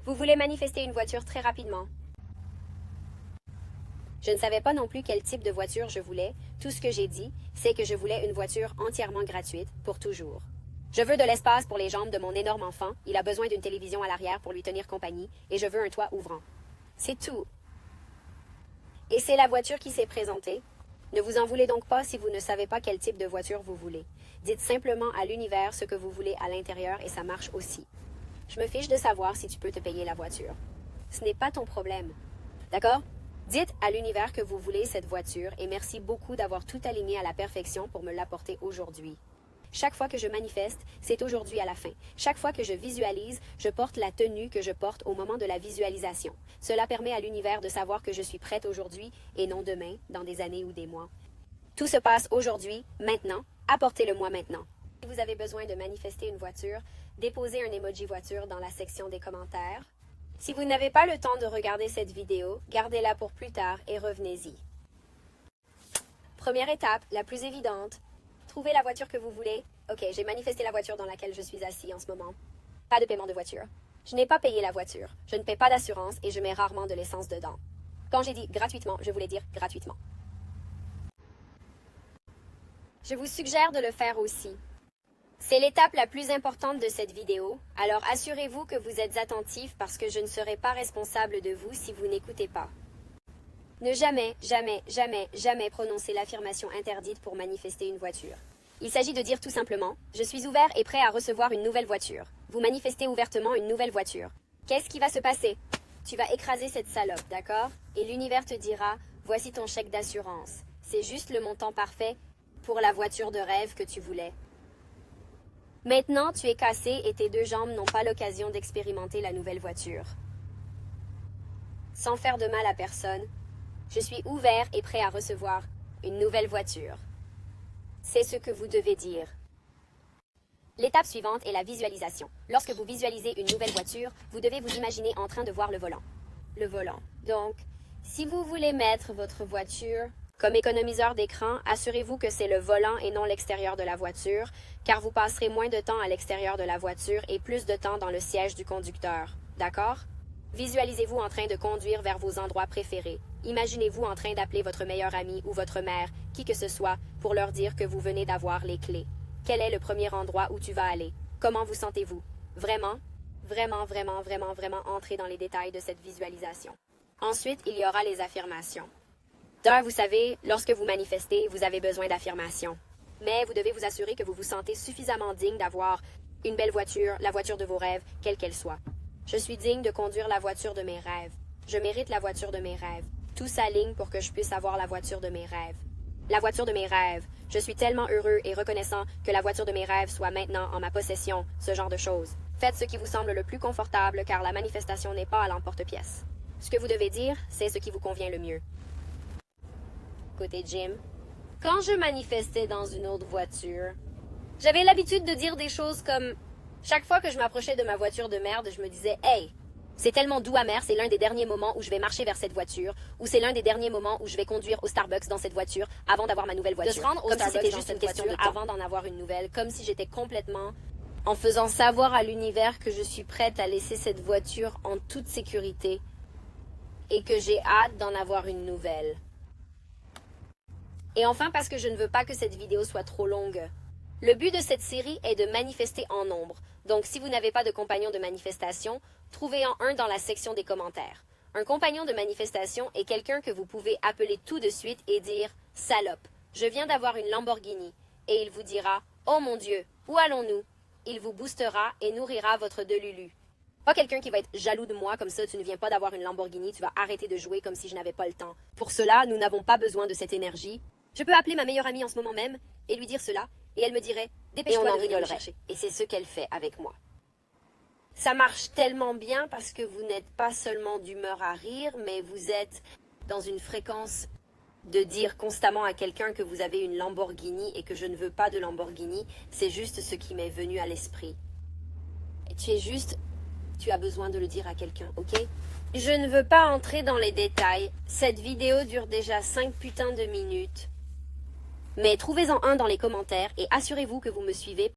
Vous voulez manifester une voiture très rapidement. Je ne savais pas non plus quel type de voiture je voulais. Tout ce que j'ai dit, c'est que je voulais une voiture entièrement gratuite, pour toujours. Je veux de l'espace pour les jambes de mon énorme enfant. Il a besoin d'une télévision à l'arrière pour lui tenir compagnie. Et je veux un toit ouvrant. C'est tout. Et c'est la voiture qui s'est présentée. Ne vous en voulez donc pas si vous ne savez pas quel type de voiture vous voulez. Dites simplement à l'univers ce que vous voulez à l'intérieur et ça marche aussi. Je me fiche de savoir si tu peux te payer la voiture. Ce n'est pas ton problème. D'accord? Dites à l'univers que vous voulez cette voiture et merci beaucoup d'avoir tout aligné à la perfection pour me l'apporter aujourd'hui. Chaque fois que je manifeste, c'est aujourd'hui à la fin. Chaque fois que je visualise, je porte la tenue que je porte au moment de la visualisation. Cela permet à l'univers de savoir que je suis prête aujourd'hui et non demain, dans des années ou des mois. Tout se passe aujourd'hui, maintenant. Apportez-le-moi maintenant. Si vous avez besoin de manifester une voiture, déposez un emoji voiture dans la section des commentaires. Si vous n'avez pas le temps de regarder cette vidéo, gardez-la pour plus tard et revenez-y. Première étape, la plus évidente. Trouvez la voiture que vous voulez. Ok, j'ai manifesté la voiture dans laquelle je suis assis en ce moment. Pas de paiement de voiture. Je n'ai pas payé la voiture. Je ne paie pas d'assurance et je mets rarement de l'essence dedans. Quand j'ai dit gratuitement, je voulais dire gratuitement. Je vous suggère de le faire aussi. C'est l'étape la plus importante de cette vidéo, alors assurez-vous que vous êtes attentif parce que je ne serai pas responsable de vous si vous n'écoutez pas. Ne jamais, jamais, jamais, jamais prononcer l'affirmation interdite pour manifester une voiture. Il s'agit de dire tout simplement « Je suis ouvert et prêt à recevoir une nouvelle voiture ». Vous manifestez ouvertement une nouvelle voiture. Qu'est-ce qui va se passer? Tu vas écraser cette salope, d'accord? Et l'univers te dira « Voici ton chèque d'assurance. C'est juste le montant parfait pour la voiture de rêve que tu voulais. » Maintenant, tu es cassé et tes deux jambes n'ont pas l'occasion d'expérimenter la nouvelle voiture. Sans faire de mal à personne, je suis ouvert et prêt à recevoir une nouvelle voiture. C'est ce que vous devez dire. L'étape suivante est la visualisation. Lorsque vous visualisez une nouvelle voiture, vous devez vous imaginer en train de voir le volant. Le volant. Donc, si vous voulez mettre votre voiture comme économiseur d'écran, assurez-vous que c'est le volant et non l'extérieur de la voiture, car vous passerez moins de temps à l'extérieur de la voiture et plus de temps dans le siège du conducteur. D'accord? Visualisez-vous en train de conduire vers vos endroits préférés. Imaginez-vous en train d'appeler votre meilleur ami ou votre mère, qui que ce soit, pour leur dire que vous venez d'avoir les clés. Quel est le premier endroit où tu vas aller? Comment vous sentez-vous? Vraiment, vraiment, vraiment, vraiment, vraiment entrer dans les détails de cette visualisation. Ensuite, il y aura les affirmations. D'un, vous savez, lorsque vous manifestez, vous avez besoin d'affirmations. Mais vous devez vous assurer que vous vous sentez suffisamment digne d'avoir une belle voiture, la voiture de vos rêves, quelle qu'elle soit. Je suis digne de conduire la voiture de mes rêves. Je mérite la voiture de mes rêves. Tout s'aligne pour que je puisse avoir la voiture de mes rêves. La voiture de mes rêves. Je suis tellement heureux et reconnaissant que la voiture de mes rêves soit maintenant en ma possession, ce genre de choses. Faites ce qui vous semble le plus confortable car la manifestation n'est pas à l'emporte-pièce. Ce que vous devez dire, c'est ce qui vous convient le mieux. Côté Jim, quand je manifestais dans une autre voiture, j'avais l'habitude de dire des choses comme chaque fois que je m'approchais de ma voiture de merde, je me disais « Hey, c'est tellement doux amer, c'est l'un des derniers moments où je vais marcher vers cette voiture, ou c'est l'un des derniers moments où je vais conduire au Starbucks dans cette voiture avant d'avoir ma nouvelle voiture. » De se rendre au Starbucks si c'était juste une question de temps avant d'en avoir une nouvelle, comme si j'étais complètement en faisant savoir à l'univers que je suis prête à laisser cette voiture en toute sécurité et que j'ai hâte d'en avoir une nouvelle. Et enfin, parce que je ne veux pas que cette vidéo soit trop longue. Le but de cette série est de manifester en nombre. Donc, si vous n'avez pas de compagnon de manifestation, trouvez-en un dans la section des commentaires. Un compagnon de manifestation est quelqu'un que vous pouvez appeler tout de suite et dire « Salope, je viens d'avoir une Lamborghini » et il vous dira « Oh mon Dieu, où allons-nous » Il vous boostera et nourrira votre delulu. Pas quelqu'un qui va être jaloux de moi comme ça, tu ne viens pas d'avoir une Lamborghini, tu vas arrêter de jouer comme si je n'avais pas le temps. Pour cela, nous n'avons pas besoin de cette énergie. Je peux appeler ma meilleure amie en ce moment même et lui dire cela, et elle me dirait « Dépêche-toi de venir me chercher ». Et c'est ce qu'elle fait avec moi. Ça marche tellement bien parce que vous n'êtes pas seulement d'humeur à rire, mais vous êtes dans une fréquence de dire constamment à quelqu'un que vous avez une Lamborghini et que je ne veux pas de Lamborghini. C'est juste ce qui m'est venu à l'esprit. Et tu as besoin de le dire à quelqu'un, ok? Je ne veux pas entrer dans les détails. Cette vidéo dure déjà 5 putains de minutes. Mais trouvez-en un dans les commentaires et assurez-vous que vous me suivez.